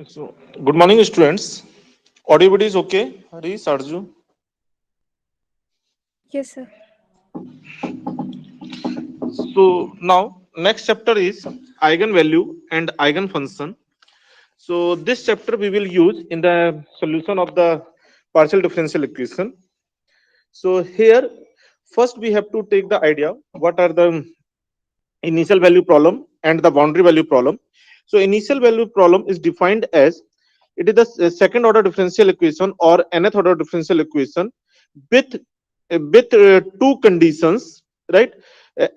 So, good morning, students. Audio is okay? Hari, Sarju. Yes, sir. So, now next chapter is eigenvalue and eigenfunction. So, this chapter we will use in the solution of the partial differential equation. So, here first we have to take the idea what are the initial value problem and the boundary value problem. So, initial value problem is defined as it is the second order differential equation or nth order differential equation with two conditions, right,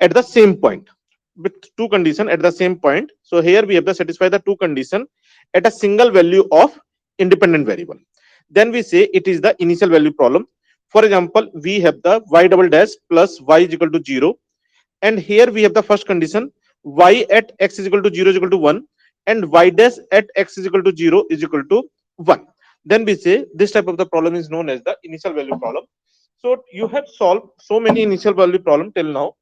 at the same point, with two condition at the same point. So here we have to satisfy the two condition at a single value of independent variable, then we say it is the initial value problem. For example, we have the y double dash plus y is equal to 0, and here we have the first condition y at x is equal to 0 is equal to 1 and y dash at x is equal to 0 is equal to 1. Then we say this type of the problem is known as the initial value problem. So you have solved so many initial value problem till now.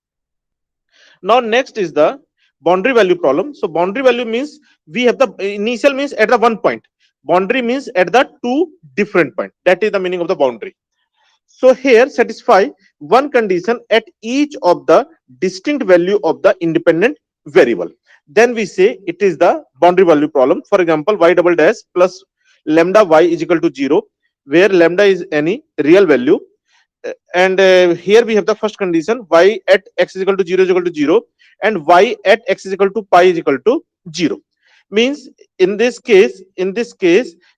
Now next is the boundary value problem. So boundary value means we have the initial means at the one point, boundary means at the two different point. That is the meaning of the boundary. So here satisfy one condition at each of the distinct value of the independent variable. Then we say it is the boundary value problem. For example, y double dash plus lambda y is equal to 0, where lambda is any real value. And here we have the first condition y at x is equal to 0 is equal to 0 and y at x is equal to pi is equal to 0. Means in this case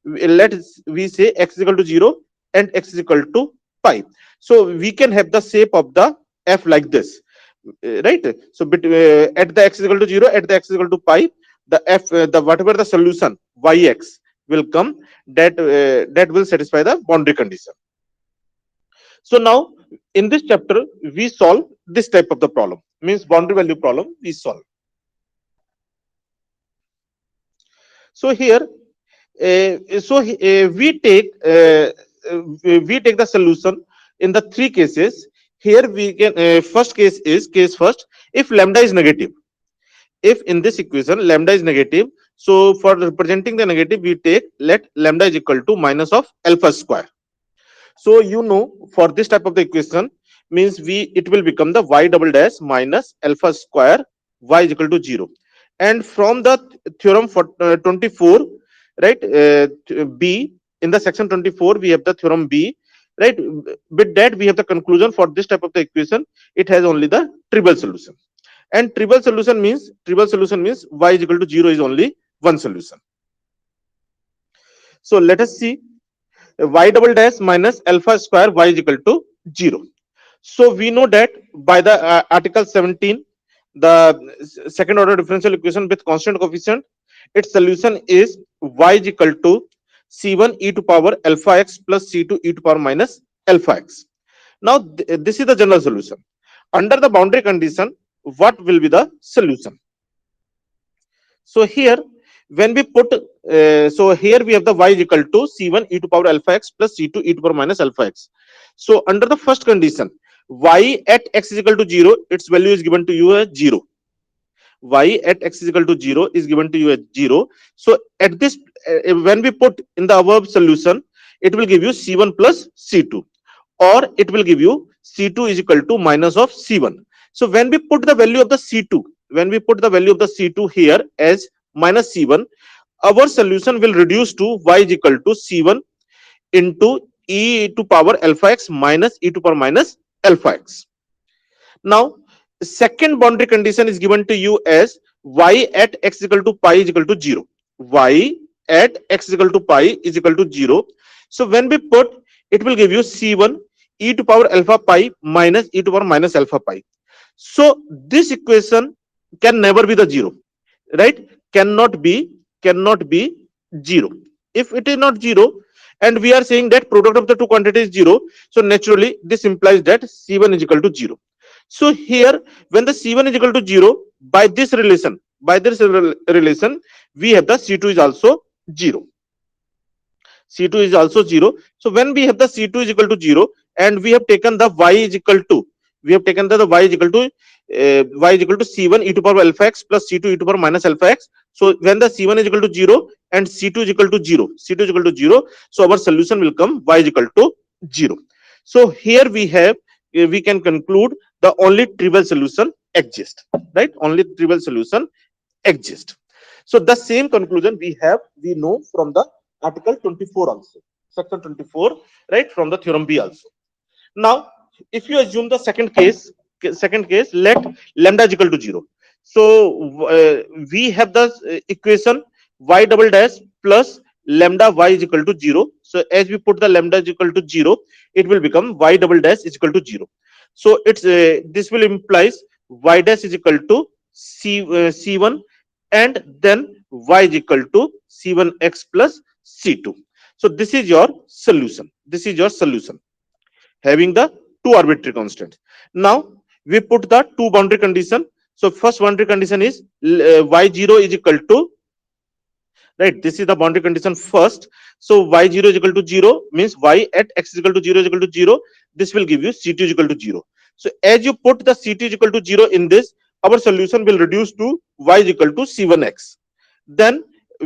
let we say x is equal to 0 and x is equal to pi. So we can have the shape of the f like this, right? So at the x is equal to 0, at the x is equal to pi, the f the whatever the solution yx will come, that will satisfy the boundary condition. So now in this chapter we solve this type of the problem, means boundary value problem we solve. So here we take the solution in the three cases. Here we can first case is case first, if lambda is negative. If in this equation lambda is negative, so for representing the negative we take let lambda is equal to minus of alpha square. So for this type of the equation means it will become the y double dash minus alpha square y is equal to 0. And from the theorem for 24, right, b, in the section 24 we have the theorem b, right. With that we have the conclusion for this type of the equation, it has only the trivial solution. And trivial solution means y is equal to 0 is only one solution. So let us see y double dash minus alpha square y is equal to 0. So we know that by the article 17, the second order differential equation with constant coefficient, its solution is y is equal to c1 e to power alpha x plus c2 e to power minus alpha x. Now this is the general solution. Under the boundary condition, what will be the solution? So here when we put so here we have the y is equal to c1 e to power alpha x plus c2 e to power minus alpha x. So under the first condition, y at x is equal to 0, its value is given to you as 0. Y at x is equal to 0 is given to you as 0. So at this when we put in the above solution, it will give you c1 plus c2, or it will give you c2 is equal to minus of c1. So when we put the value of the c2, here as minus c1, our solution will reduce to y is equal to c1 into e to power alpha x minus e to power minus alpha x. Now second boundary condition is given to you as y at x is equal to pi is equal to 0. Y at x is equal to pi is equal to 0. So when we put, it will give you c1 e to power alpha pi minus e to power minus alpha pi. So this equation can never be the 0, right? Cannot be 0. If it is not 0 and we are saying that product of the two quantities is 0, so naturally this implies that c1 is equal to 0. So here when the c1 is equal to 0, by this relation we have the c2 is also 0. C2 is also 0. So when we have the C2 is equal to 0 and we have taken the y is equal to y is equal to C1 e to power alpha x plus C2 e to power minus alpha x. So when the C1 is equal to 0 and C2 is equal to 0, C2 is equal to 0, so our solution will come y is equal to 0. So here we have, we can conclude the only trivial solution exists, right? Only trivial solution exists. So the same conclusion we know from the article 24 also, section 24, right, from the theorem B also. Now, if you assume the second case, let lambda is equal to 0. So we have the equation y double dash plus lambda y is equal to 0. So as we put the lambda is equal to 0, it will become y double dash is equal to 0. So it's this will implies y dash is equal to c1, and then y is equal to c1x plus c2. So this is your solution. This is your solution having the two arbitrary constants. Now we put the two boundary condition. So first boundary condition is y0 is equal to, right, this is the boundary condition first. So y0 is equal to 0 means y at x is equal to 0 is equal to 0. This will give you c2 is equal to 0. So as you put the c2 is equal to 0 in this, our solution will reduce to y is equal to c1x. Then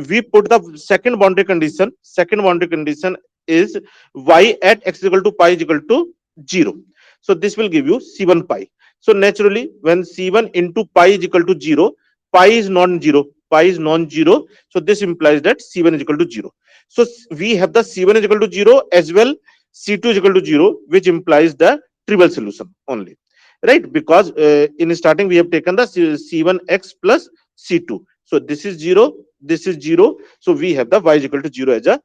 we put the second boundary condition. Second boundary condition is y at x is equal to pi is equal to 0. So this will give you c1 pi. So naturally, when c1 into pi is equal to 0, pi is non-zero. Pi is non-zero. So this implies that c1 is equal to 0. So we have the c1 is equal to 0 as well c2 is equal to 0, which implies the trivial solution only, right? Because in starting we have taken the c1x plus c2. So this is 0, this is 0. So we have the y is equal to 0 as a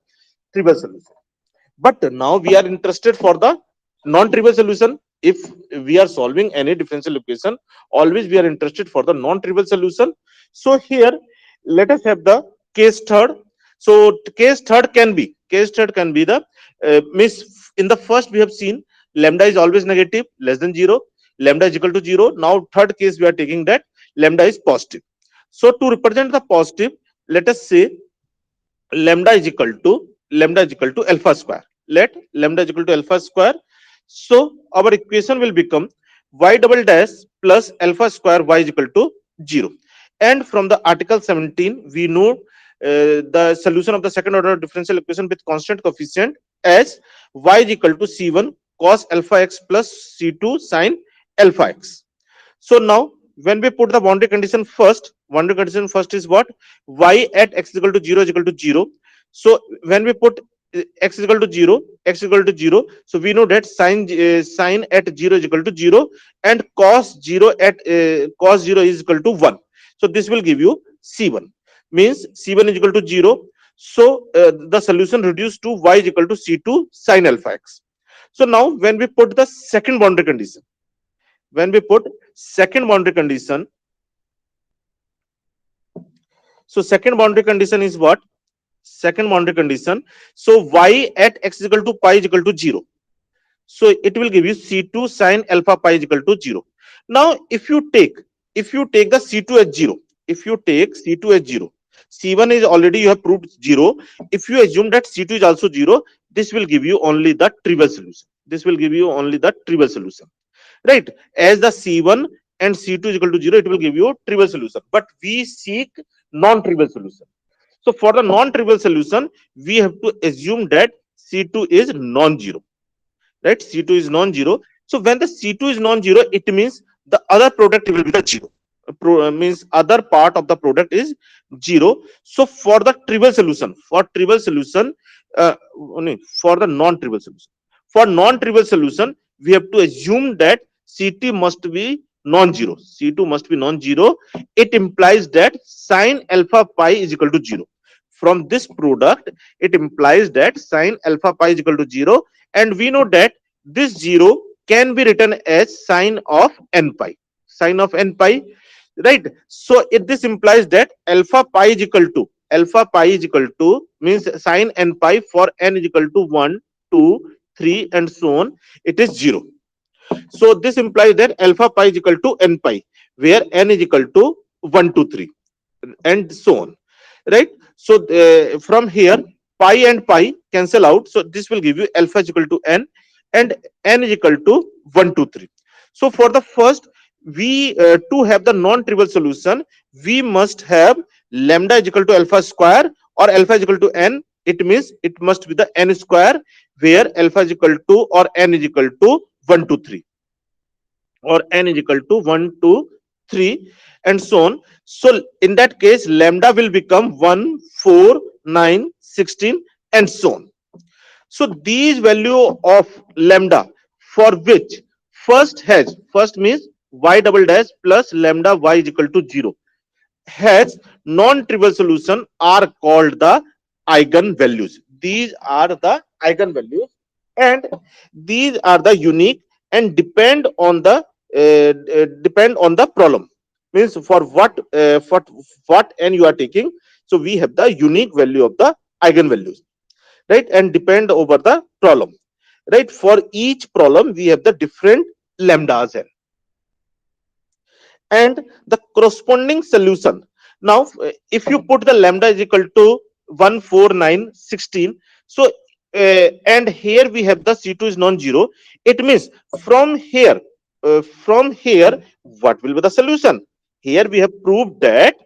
trivial solution. But now we are interested for the non-trivial solution. If we are solving any differential equation, always we are interested for the non-trivial solution. So here, let us have the case third. So case third can be the means in the first we have seen lambda is always negative, less than 0, lambda is equal to 0. Now third case we are taking that lambda is positive. So to represent the positive, let us say lambda is equal to alpha square. Let lambda is equal to alpha square. So our equation will become y double dash plus alpha square y is equal to 0. And from the article 17, we know the solution of the second order differential equation with constant coefficient as y is equal to c1 cos alpha x plus c2 sin alpha x. So now when we put the boundary condition first is what? Y at x is equal to 0 is equal to 0. So when we put x is equal to 0, so we know that sine at 0 is equal to 0 and cos 0 is equal to 1. So this will give you c1, means c1 is equal to 0. So the solution reduced to y is equal to c2 sin alpha x. So now when we put the second boundary condition, so second boundary condition is what? Second boundary condition. So y at x is equal to pi is equal to 0. So it will give you c2 sin alpha pi is equal to 0. Now if you take the c2 as 0, c1 is already you have proved 0. If you assume that c2 is also 0, this will give you only the trivial solution. Right? As the c1 and c2 is equal to 0, it will give you trivial solution. But we seek non-trivial solution. So for the non-trivial solution, we have to assume that c2 is non-zero. Right? C2 is non-zero. So when the C2 is non-zero, it means the other product will be the 0. Means other part of the product is 0. So for the trivial solution, for the non-trivial solution, we have to assume that C2 must be non-zero. It implies that sine alpha pi is equal to 0. From this product, it implies that sine alpha pi is equal to 0. And we know that this 0 can be written as sine of n pi. Right? So this implies that alpha pi is equal to means sine n pi for n is equal to 1, 2, 3 and so on, it is 0. So this implies that alpha pi is equal to n pi, where n is equal to 1, 2, 3 and so on. Right? So from here, pi and pi cancel out. So this will give you alpha is equal to n and n is equal to 1, 2, 3. So for the first, we to have the non-trivial solution, we must have lambda is equal to alpha square or alpha is equal to n, it means it must be the n square, where alpha is equal to or n is equal to 1 to 3, or n is equal to 1 to 3, and so on. So in that case, lambda will become 1, 4, 9, 16, and so on. So these value of lambda, for which first means y double dash plus lambda y is equal to 0, has non-trivial solution, are called the eigenvalues. These are the eigenvalues, and these are the unique and depend on the problem. Means for what n you are taking, so we have the unique value of the eigenvalues, right, and depend over the problem, right. For each problem we have the different lambdas n and the corresponding solution. Now, if you put the lambda is equal to 1, 4, 9, 16, so and here we have the C2 is non-zero, it means from here, what will be the solution? Here we have proved that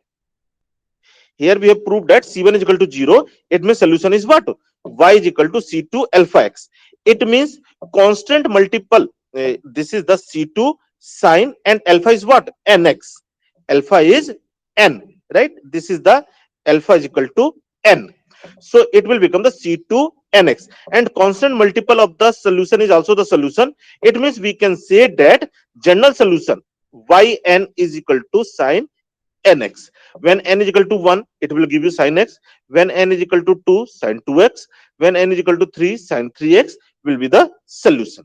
C1 is equal to 0. It means solution is what? Y is equal to C2 alpha x. It means constant multiple. This is the C2 sine, and alpha is what? Nx. Alpha is n, right? This is the alpha is equal to n. So it will become the C2 nx, and constant multiple of the solution is also the solution. It means we can say that general solution yn is equal to sine nx. When n is equal to 1, it will give you sin x. When n is equal to 2, sin 2x. When n is equal to 3, sin 3x will be the solution.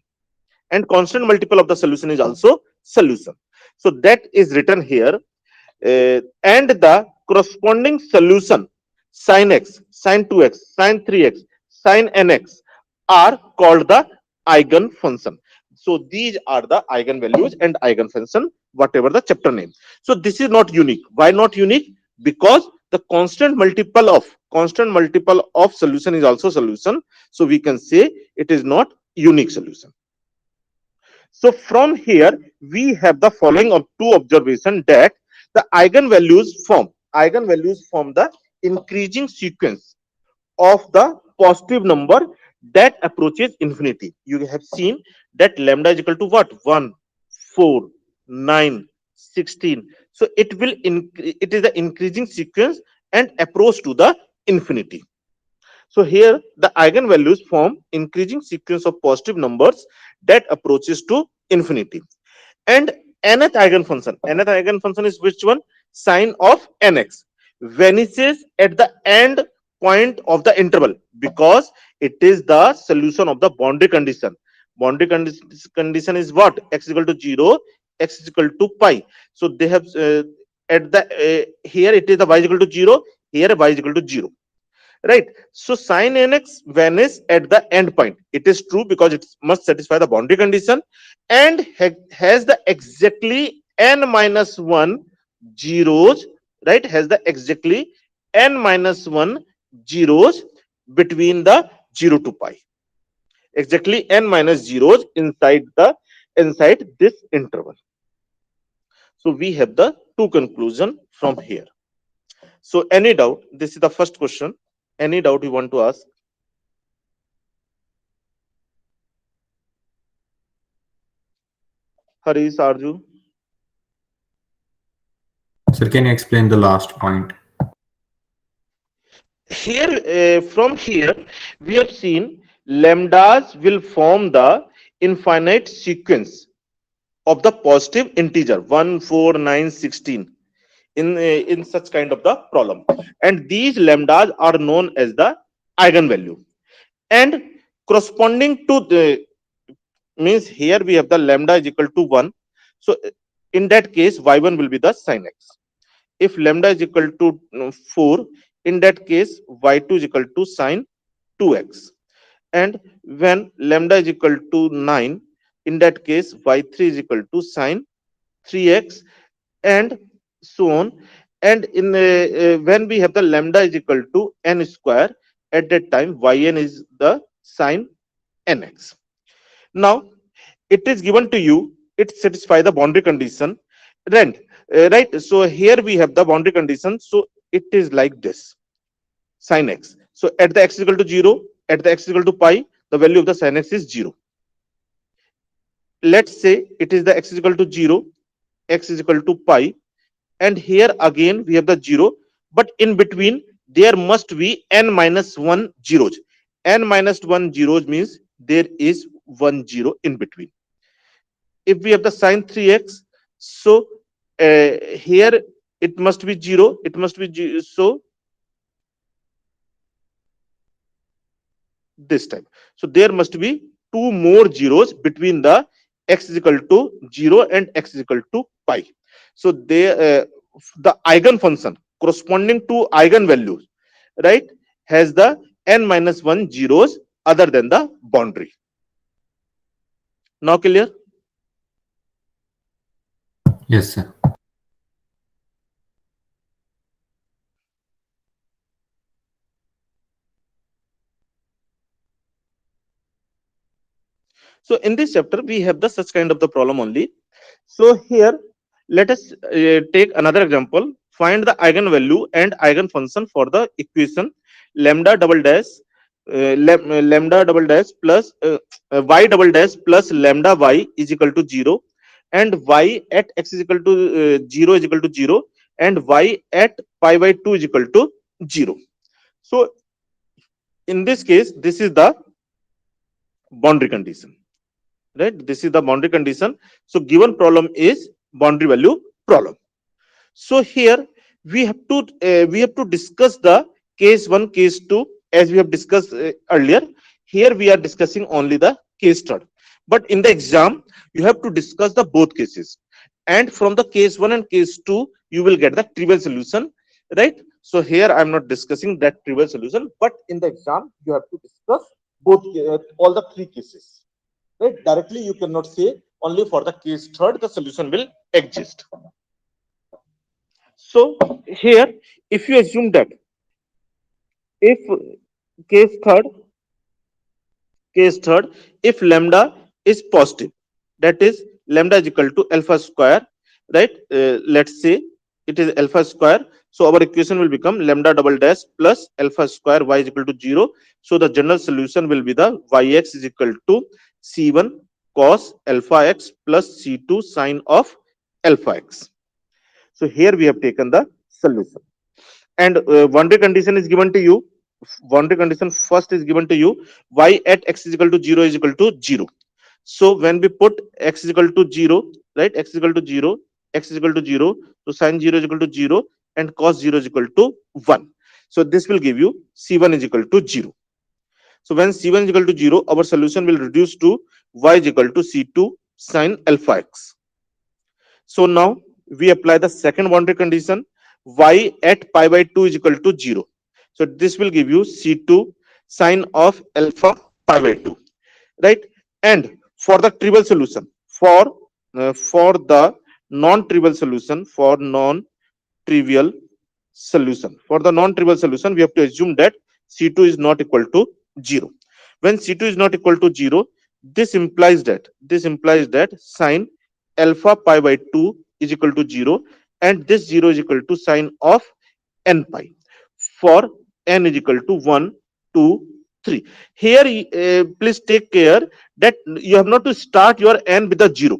And constant multiple of the solution is also solution. So that is written here. And the corresponding solution, sin x, sin 2x, sin 3x, sin nx, are called the eigenfunction. So these are the eigenvalues and eigenfunction, whatever the chapter name. So this is not unique. Why not unique? Because the constant multiple of solution is also solution. So we can say it is not unique solution. So from here we have the following of two observation, that the eigenvalues form the increasing sequence of the positive number that approaches infinity. You have seen that lambda is equal to what? 1, 4, 9, 16. So it is the increasing sequence and approach to the infinity. So here the eigenvalues form increasing sequence of positive numbers that approaches to infinity. And nth eigenfunction is which one? Sine of nx vanishes at the end point of the interval, because it is the solution of the boundary condition. Boundary condition is what? X is equal to 0, x is equal to pi. So they have at the here it is the y is equal to 0, here y is equal to 0, right? So sin nx vanish at the end point. It is true because it must satisfy the boundary condition, and has the exactly n minus 1 zeros, right? Has the exactly n minus 1 zeros between the 0 to pi. Exactly n minus zeros inside this interval. So we have the two conclusion from here. So any doubt? This is the first question. Any doubt you want to ask? Harish, Arju? Sir, can you explain the last point? Here, from here, we have seen lambdas will form the infinite sequence of the positive integer 1, 4, 9, 16 in such kind of the problem, and these lambdas are known as the eigenvalue. And corresponding to the means, here we have the lambda is equal to 1. So in that case, y1 will be the sin x. If lambda is equal to 4, in that case y2 is equal to sin 2x. And when lambda is equal to 9, in that case y3 is equal to sin 3x, and so on. And in when we have the lambda is equal to n square, at that time yn is the sin nx. Now it is given to you, it satisfy the boundary condition, right? Right. So here we have the boundary condition. So it is like this, sin x. So at the x is equal to 0, at the x is equal to pi, the value of the sin x is 0. Let's say it is the x is equal to 0, x is equal to pi, and here again we have the 0, but in between there must be n minus 1 zeros. N minus 1 zeros means there is 1 0 in between. If we have the sin 3x, so here it must be 0, it must be 0, so this time. So there must be two more zeros between the x is equal to 0 and x is equal to pi. So they the eigenfunction corresponding to eigenvalues, right, has the n minus 1 zeros other than the boundary. Now clear? Yes, sir. So in this chapter we have the such kind of the problem only. So here let us take another example. Find the eigenvalue and eigenfunction for the equation lambda double dash lambda double dash plus y double dash plus lambda y is equal to 0, and y at x is equal to 0 is equal to 0, and y at pi by 2 is equal to 0. So in this case, this is the boundary condition, right? This is the boundary condition. So given problem is boundary value problem. So here we have to discuss the case 1, case 2 as we have discussed earlier. Here we are discussing only the case third, but in the exam you have to discuss the both cases, and from the case 1 and case 2 you will get the trivial solution, right? So here I am not discussing that trivial solution, but in the exam you have to discuss both all the three cases, right? Directly you cannot say only for the case third the solution will exist. So here, if you assume that if case third, if lambda is positive, that is lambda is equal to alpha square, right? Let's say it is alpha square. So our equation will become lambda double dash plus alpha square y is equal to 0. So the general solution will be the yx is equal to c1 cos alpha x plus c2 sine of alpha x. So here we have taken the solution, and boundary condition is given to you. Boundary condition first is given to you, y at x is equal to 0 is equal to 0. So when we put x is equal to 0, right, x is equal to 0, x is equal to 0, so sine 0 is equal to 0 and cos 0 is equal to 1. So this will give you c1 is equal to 0. So when c1 is equal to 0, our solution will reduce to y is equal to c2 sine alpha x. So now we apply the second boundary condition, y at pi by 2 is equal to 0. So this will give you c2 sine of alpha pi by 2, right? And for the trivial solution, for the non-trivial solution, for the non-trivial solution, we have to assume that c2 is not equal to 0. When c2 is not equal to 0, this implies that sine alpha pi by 2 is equal to 0, and this 0 is equal to sine of n pi for n is equal to 1, 2, 3. Here please take care that you have not to start your n with the 0.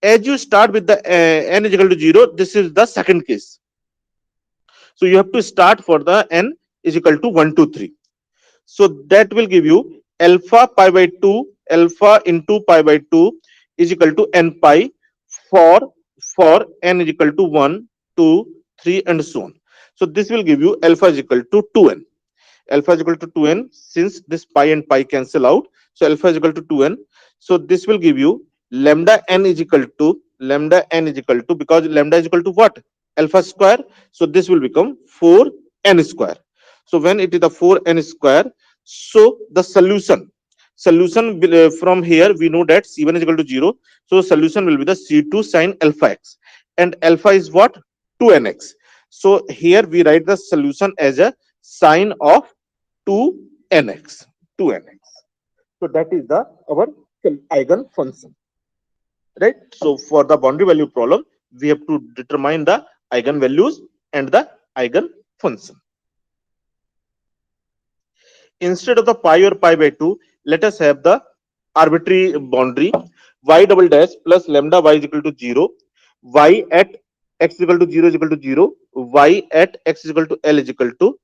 As you start with the n is equal to 0, this is the second case. So you have to start for the n is equal to 1, 2, 3. So that will give you alpha pi by 2, alpha into pi by 2 is equal to n pi for n is equal to 1, 2, 3 and so on. So this will give you alpha is equal to 2n. Alpha is equal to 2n, since this pi and pi cancel out. So alpha is equal to 2n. So this will give you lambda n is equal to because lambda is equal to what? Alpha square. So this will become 4n square. So when it is the 4n square, so the solution will, from here we know that c1 is equal to 0. So solution will be the c2 sine alpha x, and alpha is what? 2nx. So here we write the solution as a sine of 2nx. So that is the our eigen function, right? So for the boundary value problem, we have to determine the eigenvalues and the eigen function. Instead of the pi or pi by 2, let us have the arbitrary boundary y double dash plus lambda y is equal to 0, y at x is equal to 0 is equal to 0, y at x is equal to L is equal to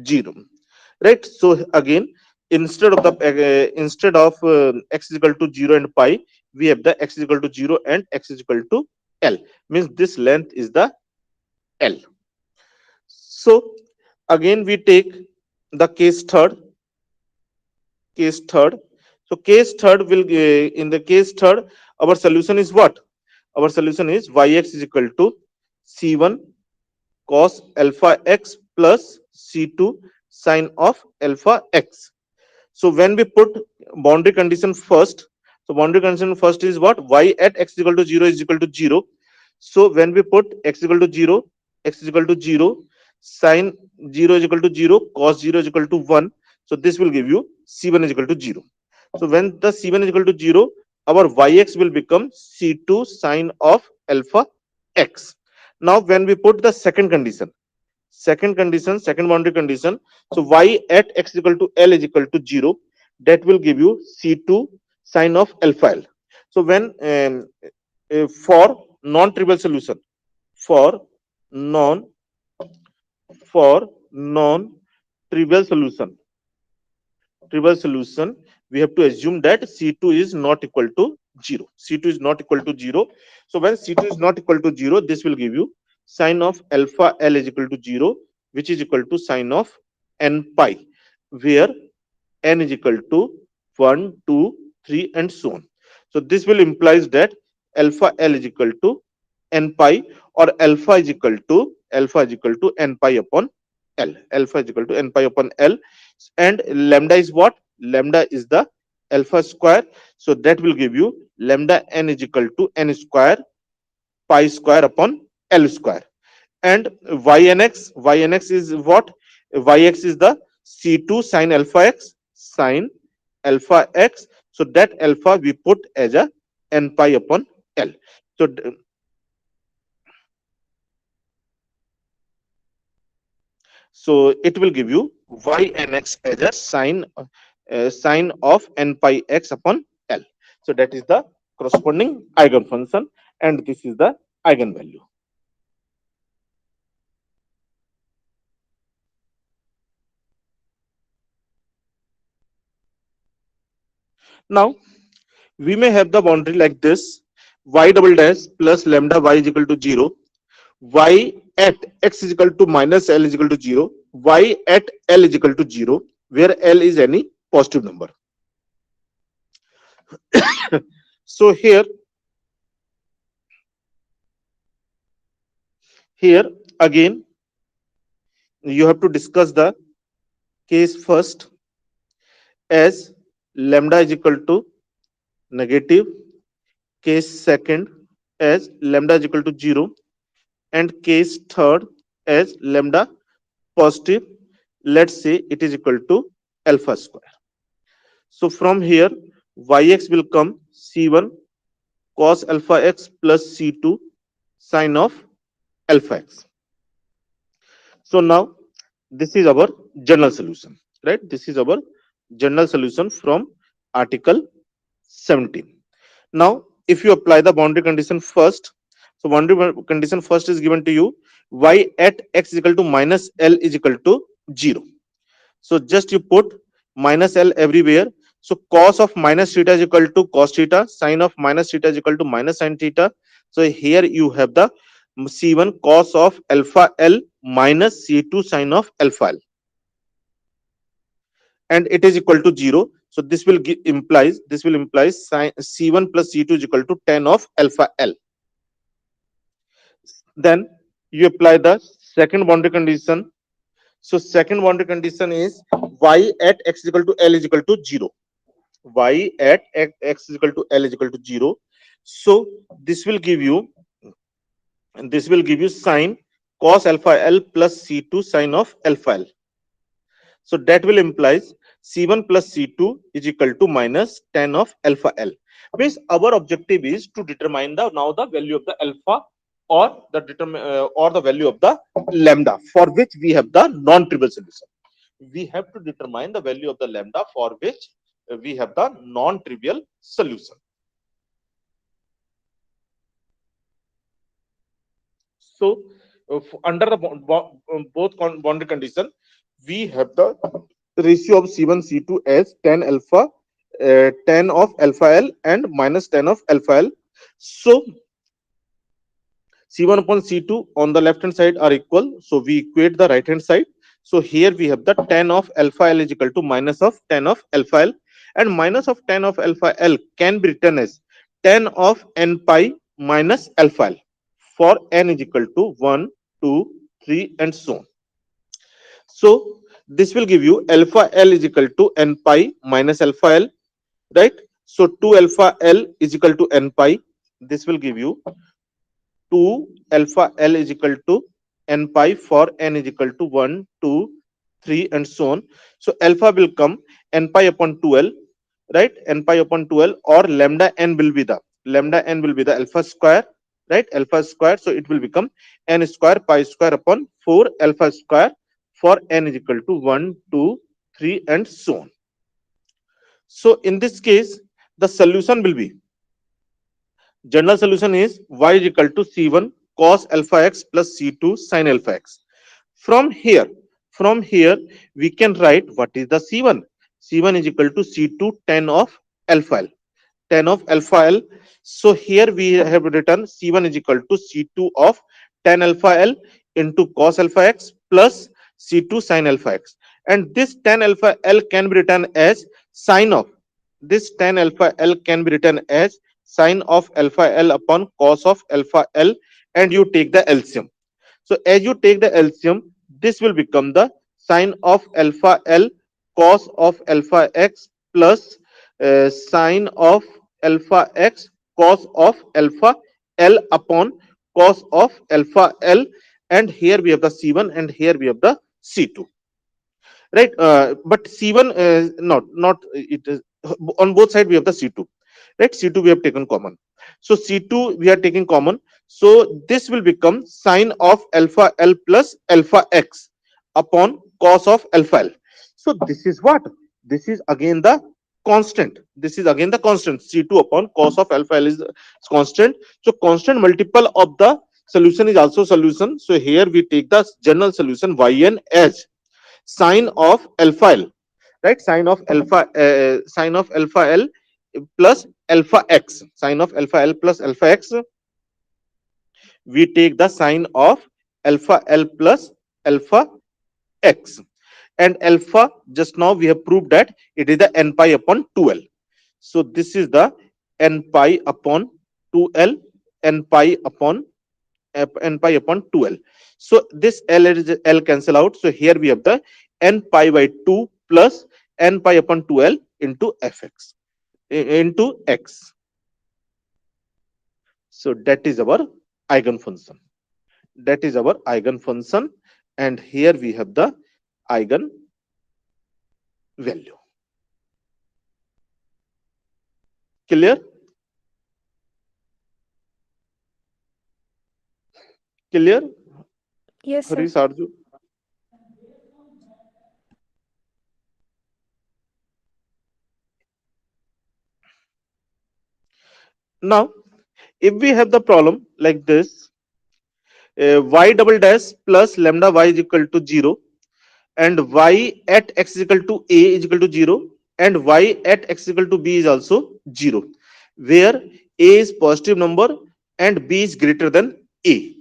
0. Right? So again, instead of x is equal to 0 and pi, we have the x is equal to 0 and x is equal to L. Means this length is the L. So again we take the case third. So case third will in the case third, our solution is what? Our solution is yx is equal to c1 cos alpha x plus c2 sine of alpha x. So when we put boundary condition first, so boundary condition first is what? Y at x is equal to 0 is equal to 0. So when we put x is equal to 0, x is equal to 0, sine 0 is equal to 0, cos 0 is equal to 1. So this will give you c1 is equal to 0. So when the c1 is equal to 0, our yx will become c2 sine of alpha x. Now when we put the second condition, second boundary condition, so y at x is equal to L is equal to 0, that will give you c2 sine of alpha L. So when for non-trivial solution, for non trivial solution, we have to assume that c2 is not equal to 0. C2 is not equal to 0. So when c2 is not equal to 0, this will give you sine of alpha L is equal to 0, which is equal to sine of n pi, where n is equal to 1, 2, 3, and so on. So this will implies that alpha L is equal to n pi, or alpha is equal to n pi upon L. Alpha is equal to n pi upon L, and lambda is what? Lambda is the alpha square. So that will give you lambda n is equal to n square pi square upon L square. And ynx is what? Yx is the c2 sine alpha x, so that alpha we put as a n pi upon L. So it will give you ynx as a sine of n pi x upon L. So that is the corresponding eigenfunction, and this is the eigenvalue. Now we may have the boundary like this: y double dash plus lambda y is equal to 0, y at x is equal to minus L is equal to 0, y at L is equal to 0, where L is any positive number. So here again you have to discuss the case first as lambda is equal to negative, case second as lambda is equal to 0, and case third as lambda positive. Let's say it is equal to alpha square. So from here yx will come c1 cos alpha x plus c2 sine of alpha x. So now this is our general solution, right? This is our general solution from article 17. Now if you apply the boundary condition first, so boundary condition first is given to you: y at x is equal to minus L is equal to 0. So just you put minus L everywhere. So cos of minus theta is equal to cos theta, sine of minus theta is equal to minus sine theta. So here you have the c1 cos of alpha L minus c2 sine of alpha L, and it is equal to 0. So this will implies sin c1 plus c2 is equal to tan of alpha L. Then you apply the second boundary condition. So second boundary condition is y at x is equal to L is equal to 0. Y at x is equal to L is equal to 0. So this will give you sine cos alpha L plus c2 sine of alpha L. So that will implies c1 plus c2 is equal to minus tan of alpha L. Means our objective is to determine the value of the alpha or the value of the lambda for which we have the non-trivial solution. We have to determine the value of the lambda for which we have the non-trivial solution. So under the boundary condition, we have the ratio of C1 C2 as tan alpha, 10 of alpha L and minus 10 of alpha L. So C1 upon C2 on the left hand side are equal. So we equate the right hand side. So here we have the 10 of alpha L is equal to minus of 10 of alpha L, and minus of 10 of alpha L can be written as 10 of n pi minus alpha L for n is equal to 1, 2, 3 and so on. So this will give you alpha L is equal to n pi minus alpha L, right? So 2 alpha L is equal to n pi. This will give you 2 alpha L is equal to n pi for n is equal to 1, 2, 3 and so on. So alpha will come n pi upon 2L, right? N pi upon 2L, or lambda n will be the alpha square, right? Alpha square. So it will become n square pi square upon 4 alpha square for n is equal to 1, 2, 3 and so on. So in this case, the solution will be, general solution is y is equal to C1 cos alpha x plus C2 sin alpha x. From here, we can write what is the C1. C1 is equal to C2 tan of alpha L. Tan of alpha L. So here we have written C1 is equal to C2 of tan alpha L into cos alpha x plus C2 sin alpha x. And this tan alpha L can be written as sine of, this tan alpha L can be written as sine of alpha L upon cos of alpha L, and you take the LCM. So as you take the LCM, this will become the sine of alpha L cos of alpha x plus sine of alpha x cos of alpha L upon cos of alpha L, and here we have the C1 and here we have the C2, right? But C1 not it is on both sides we have the C2, right? C2 we have taken common. So C2 we are taking common. So this will become sine of alpha L plus alpha x upon cos of alpha L. So this is what? This is again the constant. This is again the constant. C2 upon cos of alpha L is constant. So constant multiple of the solution is also solution. So here we take the general solution yn as sine of alpha L, right? Sine of alpha L plus alpha x, sine of alpha L plus alpha x. We take the sine of alpha L plus alpha x, and alpha just now we have proved that it is the n pi upon 2L. So this is the n pi upon 2L, n pi upon 2L. So this L cancel out. So here we have the n pi by 2 plus n pi upon 2L into fx into x. So that is our eigenfunction. That is our eigenfunction, and here we have the eigen value. Clear? Clear? Yes, sir. Harish Arju? Now, if we have the problem like this, y double dash plus lambda y is equal to 0, and y at x is equal to a is equal to 0, and y at x is equal to b is also 0, where a is positive number and b is greater than a.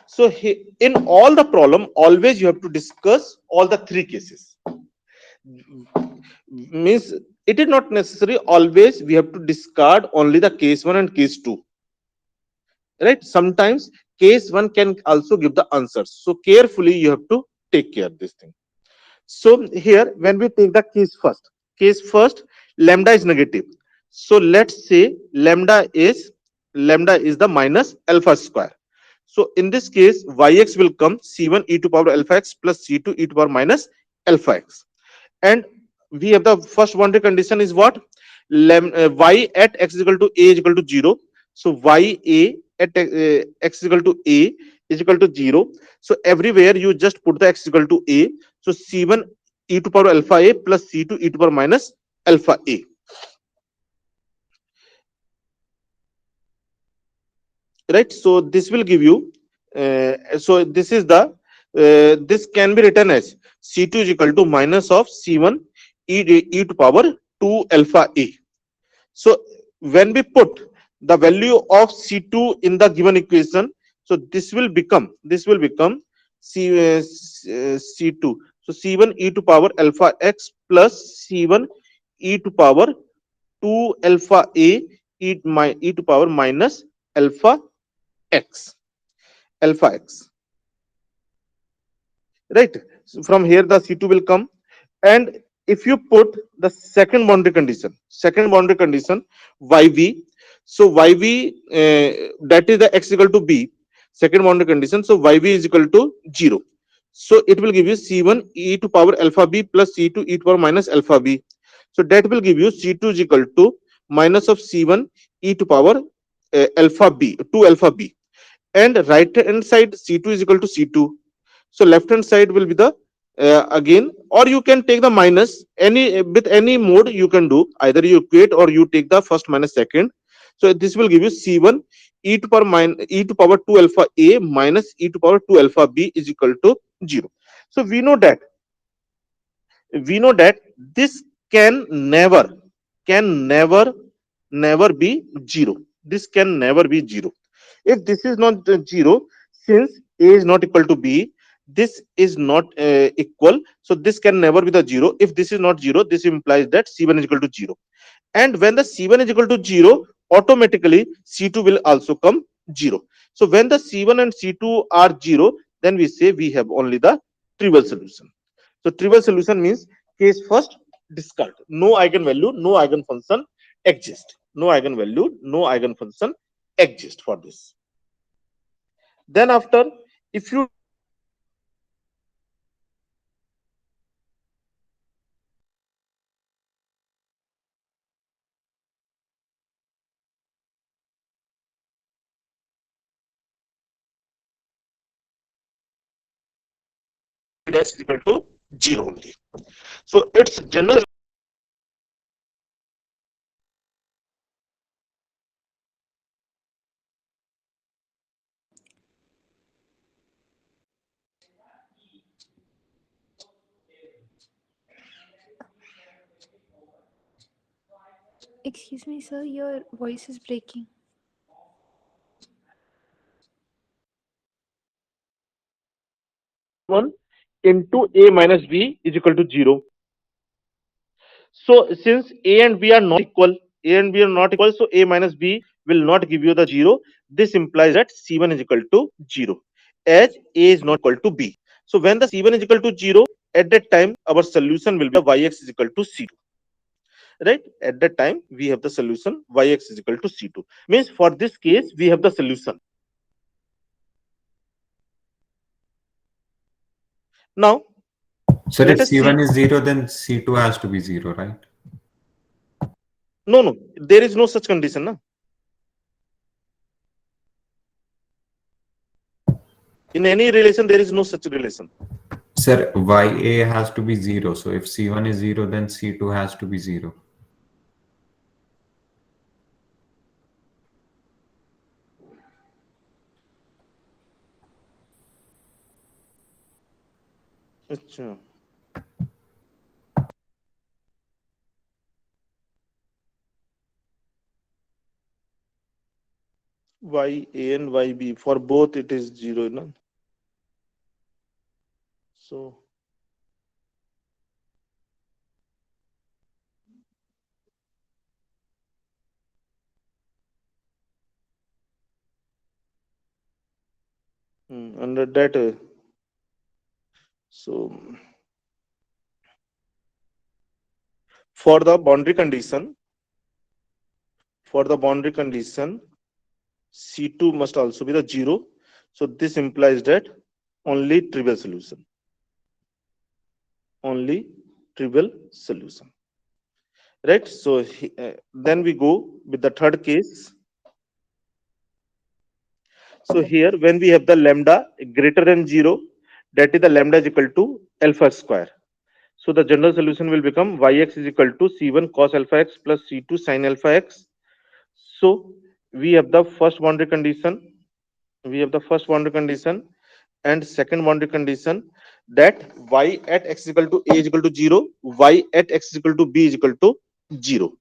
So in all the problem, always you have to discuss all the three cases. Means it is not necessary always we have to discard only the case 1 and case 2, right? Sometimes case 1 can also give the answers. So carefully you have to take care of this thing. So here when we take the case first, lambda is negative. So let's say lambda is the minus alpha square. So in this case, yx will come c1 e to power alpha x plus c2 e to power minus alpha x. And we have the first boundary condition is what? Y at x is equal to a is equal to 0. So ya at x is equal to a is equal to 0. So everywhere you just put the x is equal to a. So c1 e to power alpha a plus c2 e to power minus alpha a. Right, so this will give you so this is the this can be written as c2 is equal to minus of c1 e to power 2 alpha a. So when we put the value of c2 in the given equation, so this will become c2, so c1 e to power alpha x plus c1 e to power 2 alpha a e to power minus alpha x, alpha x, right? So from here the c2 will come, and if you put the second boundary condition yv, so yv that is the x equal to b, second boundary condition, so yv is equal to 0. So it will give you c1 e to power alpha b plus c2 e to power minus alpha b. So that will give you c2 is equal to minus of c1 e to power alpha b, 2 alpha b, and right hand side c2 is equal to c2. So left hand side will be the again, or you can take the minus, any with any mode you can do, either you equate or you take the first minus second. So this will give you c1 e to power e to power 2 alpha a minus e to power 2 alpha b is equal to 0. So we know that this can never be 0. This can never be 0. If this is not 0, since a is not equal to b, this is not equal, so this can never be the 0. If this is not 0, this implies that c1 is equal to 0, and when the c1 is equal to 0, automatically c2 will also come 0. So when the c1 and c2 are 0, then we say we have only the trivial solution. So trivial solution means case first, discard. No eigenvalue, no eigenfunction exist. No eigenvalue, no eigenfunction exist for this. Then after, if you dash is equal to 0 only. So it's general. Excuse me, sir, your voice is breaking. One into a minus b is equal to 0. So since a and b are not equal, so a minus b will not give you the 0. This implies that c1 is equal to 0, as a is not equal to b. So when the c1 is equal to 0, at that time our solution will be yx is equal to c2. Right? At that time we have the solution yx is equal to c2. Means for this case we have the solution. Now So if let us see. C1 is 0, then C2 has to be 0, right? No, there is no such condition. No? In any relation, there is no such relation. Sir, YA has to be 0. So if C1 is 0, then C2 has to be 0. Achha. YA and YB, for both it is 0. No? So under that, so for the boundary condition, C2 must also be the 0. So this implies that only trivial solution. Right? So then we go with the third case. So here, when we have the lambda greater than 0, that is the lambda is equal to alpha square. So the general solution will become yx is equal to c1 cos alpha x plus c2 sin alpha x. So we have the first boundary condition. We have the first boundary condition and second boundary condition, that y at x is equal to a is equal to 0, y at x is equal to b is equal to 0.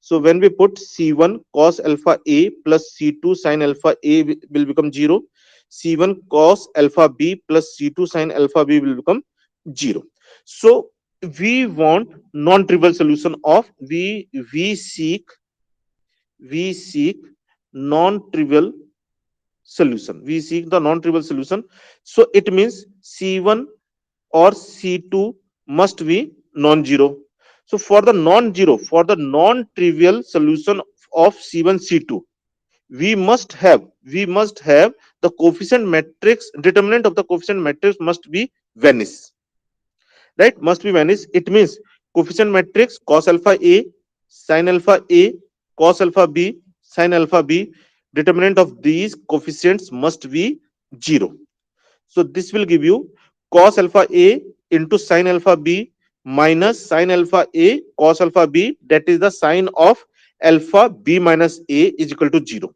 So when we put c1 cos alpha a plus c2 sin alpha a will become 0, c1 cos alpha b plus c2 sin alpha b will become 0. So we want non-trivial solution of we seek non-trivial solution. We seek the non-trivial solution. So it means C1 or C2 must be non-zero. So for the non-zero, for the non-trivial solution of C1, C2, we must have the coefficient matrix, determinant of the coefficient matrix must be vanish, right? Must be vanish. It means coefficient matrix cos alpha a, sin alpha a, cos alpha b, sin alpha b, determinant of these coefficients must be 0. So this will give you cos alpha a into sin alpha b minus sin alpha a cos alpha b, that is the sine of alpha b minus a is equal to 0.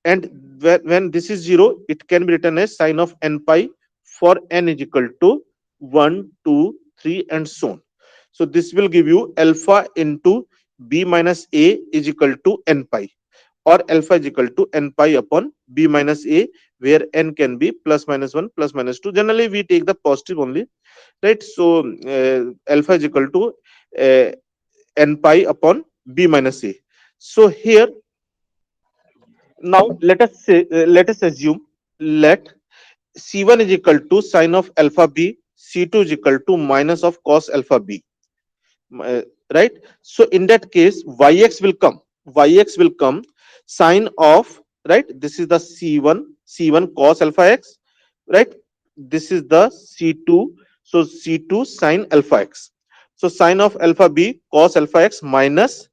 And when this is 0, it can be written as sine of n pi for n is equal to 1, 2, 3 and so on. So this will give you alpha into b minus a is equal to n pi, or alpha is equal to n pi upon b minus a, where n can be plus minus 1 plus minus 2. Generally we take the positive only, right? So alpha is equal to uh, n pi upon b minus a. So here, now let us assume, let c1 is equal to sine of alpha b, c2 is equal to minus of cos alpha b, uh, right? So in that case, yx will come sine of, right, this is the c1 cos alpha x, right? This is the c2, so c2 sine alpha x. So sine of alpha b cos alpha x minus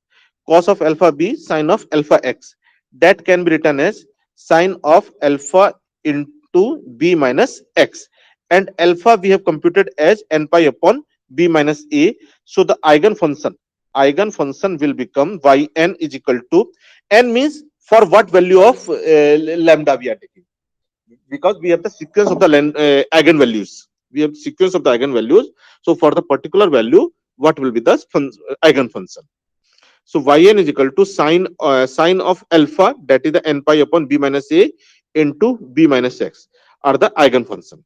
cos of alpha b sine of alpha x, that can be written as sine of alpha into b minus x, and alpha we have computed as n pi upon b minus a. So the eigen function will become yn is equal to, n means for what value of lambda we are taking, because we have the sequence of the eigenvalues. We have sequence of the eigenvalues. So for the particular value, what will be the eigenfunction? So yn is equal to sine of alpha, that is the n pi upon b minus a into b minus x, are the eigenfunction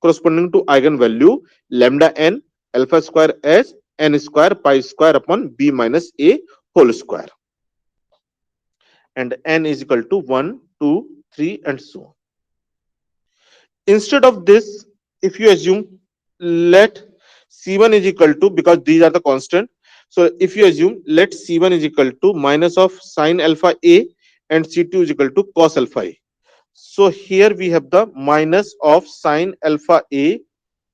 corresponding to eigenvalue lambda n alpha square as n square pi square upon b minus a whole square, and n is equal to 1, 2, 3 and so on. Instead of this, if you assume, let c1 is equal to, because these are the constant, so if you assume, let c1 is equal to minus of sine alpha a and c2 is equal to cos alpha a. So here we have the minus of sine alpha a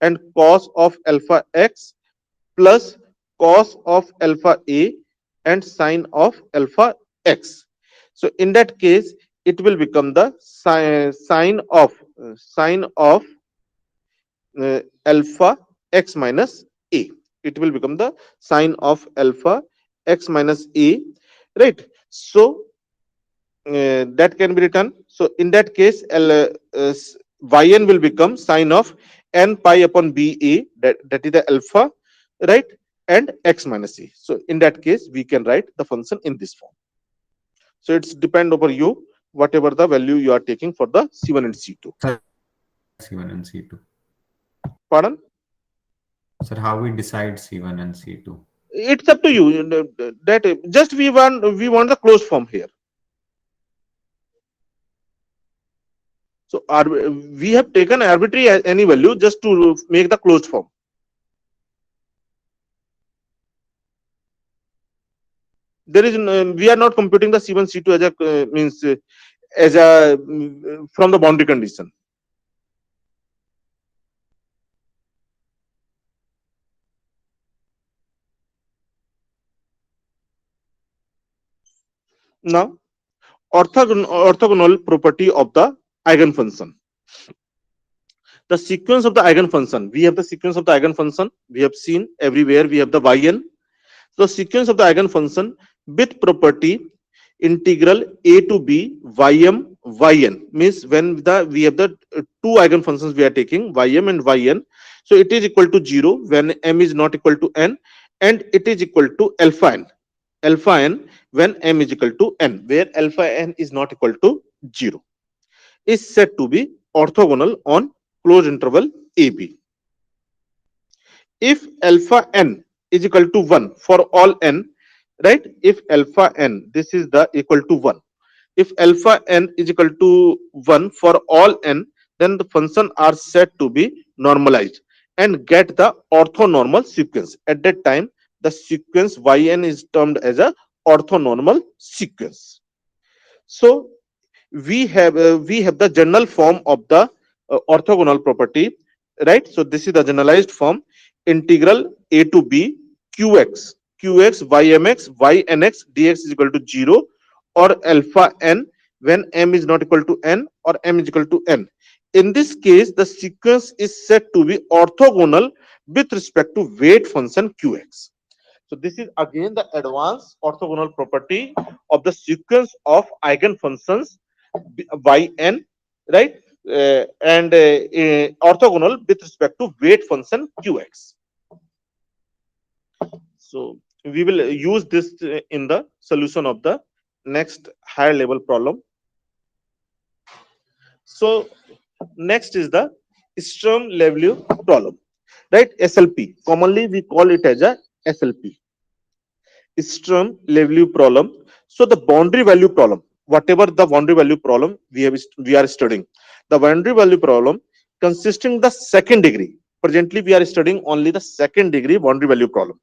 and cos of alpha x plus cos of alpha a and sine of alpha x. So in that case, it will become the sine of alpha x minus a. It will become the sine of alpha x minus a, right? So that can be written. So in that case, yn will become sine of n pi upon b a, that is the alpha, right, and x minus a. So in that case, we can write the function in this form. So it's depend over you, whatever the value you are taking for the c1 and c2. C1 and C2. Pardon? Sir, how we decide C1 and C2? It's up to you. That just we want the closed form here. So we have taken arbitrary any value just to make the closed form. There is we are not computing the c1 c2 as a means as a from the boundary condition. Now, orthogonal property of the eigenfunction. The sequence of the eigenfunction, we have the sequence of the eigenfunction, we have seen everywhere we have the yn. So sequence of the eigenfunction with property integral a to b ym yn means when we have the two eigenfunctions we are taking ym and yn, so it is equal to 0 when m is not equal to n, and it is equal to alpha n when m is equal to n, where alpha n is not equal to 0, is said to be orthogonal on closed interval ab. If alpha n is equal to 1 for all n, right? If alpha n, this is the equal to 1. If alpha n is equal to 1 for all n, then the function are said to be normalized and get the orthonormal sequence. At that time, the sequence yn is termed as a orthonormal sequence. So we have the general form of the orthogonal property, right? So this is the generalized form: integral a to b qx ymx ynx dx is equal to 0 or alpha n when m is not equal to n or m is equal to n. In this case, the sequence is said to be orthogonal with respect to weight function qx. So this is again the advanced orthogonal property of the sequence of eigenfunctions yn, right? And orthogonal with respect to weight function qx. So we will use this in the solution of the next higher level problem. So next is the Sturm-Liouville problem, right? SLP, commonly we call it as a SLP, Sturm-Liouville problem. So the boundary value problem, whatever the boundary value problem we are studying, the boundary value problem consisting the second degree. Presently we are studying only the second degree boundary value problem.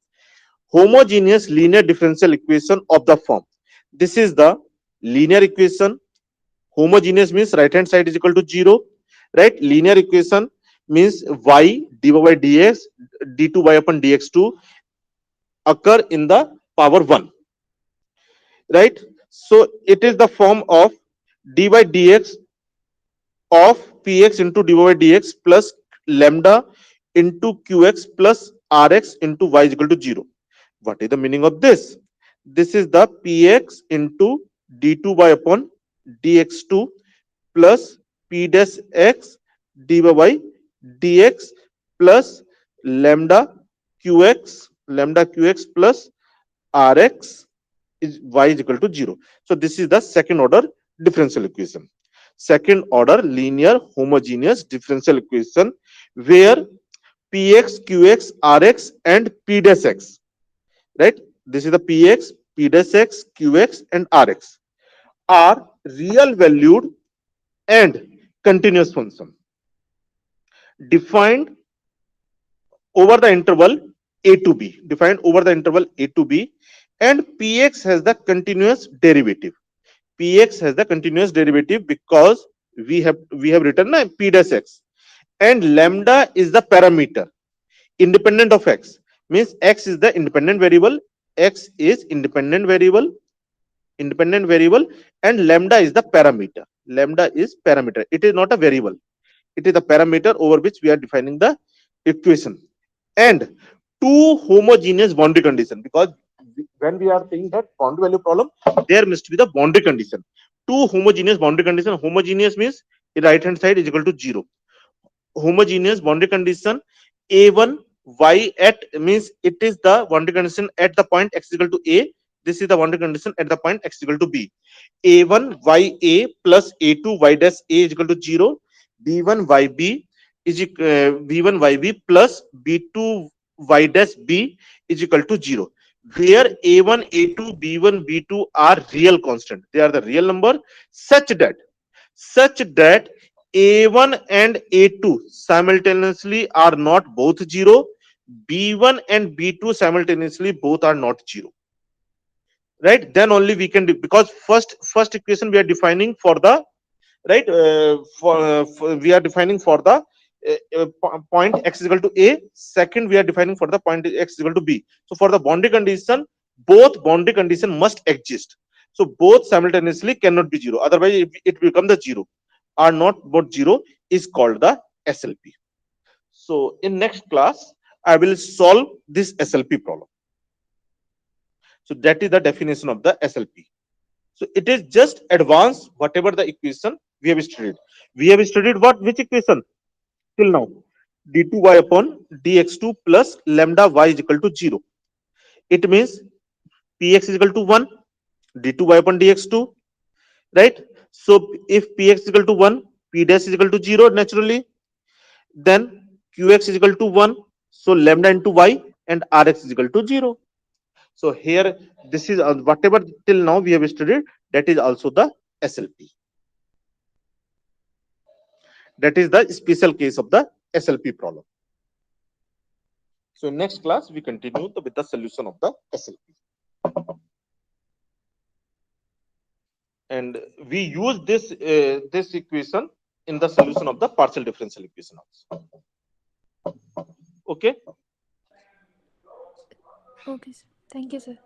Homogeneous linear differential equation of the form. This is the linear equation. Homogeneous means right hand side is equal to 0, right? Linear equation means y dy by dx d2y upon dx2 occur in the power 1, right? So it is the form of dy by dx of px into dy by dx plus lambda into qx plus rx into y is equal to 0. What is the meaning of this? This is the px into d2 by upon dx2 plus p dash x dy by dx plus lambda qx plus rx is y is equal to 0. So this is the second order differential equation, second order linear homogeneous differential equation, where px qx rx and p dash x, right? This is the px, p dash x, qx and rx are real valued and continuous function defined over the interval a to b, and px has the continuous derivative. Px has the continuous derivative because we have written p dash x, and lambda is the parameter independent of x, means x is the independent variable, and lambda is the parameter. It is not a variable, it is the parameter over which we are defining the equation. And two homogeneous boundary condition, because when we are saying that boundary value problem, there must be the boundary condition. Two homogeneous boundary condition. Homogeneous means the right hand side is equal to 0. Homogeneous boundary condition a1 y at means it is the boundary condition at the point x is equal to a. This is the boundary condition at the point x is equal to b. a1 y a plus a2 y dash a is equal to 0. b1 y b is b1 y b plus b2 y dash b is equal to 0, where a1 a2 b1 b2 are real constant. They are the real number such that a1 and a2 simultaneously are not both 0, b1 and b2 simultaneously both are not 0, right? Then only we can do, because first equation we are defining for the right we are defining for the point x is equal to a. Second we are defining for the point x is equal to b. So for the boundary condition, both boundary condition must exist, so both simultaneously cannot be 0, otherwise it become the 0. are not both 0 is called the SLP. So in next class, I will solve this SLP problem. So that is the definition of the SLP. So it is just advance whatever the equation we have studied. We have studied what? Which equation till now? d2y upon dx2 plus lambda y is equal to 0. It means px is equal to 1, d2y upon dx2, right? So if px is equal to 1, p dash is equal to 0 naturally, then qx is equal to 1, so lambda into y and rx is equal to 0. So here, this is whatever till now we have studied, that is also the SLP. That is the special case of the SLP problem. So in next class, we continue with the solution of the SLP. And we use this equation in the solution of the partial differential equation also. Okay. Okay, sir. Thank you, sir.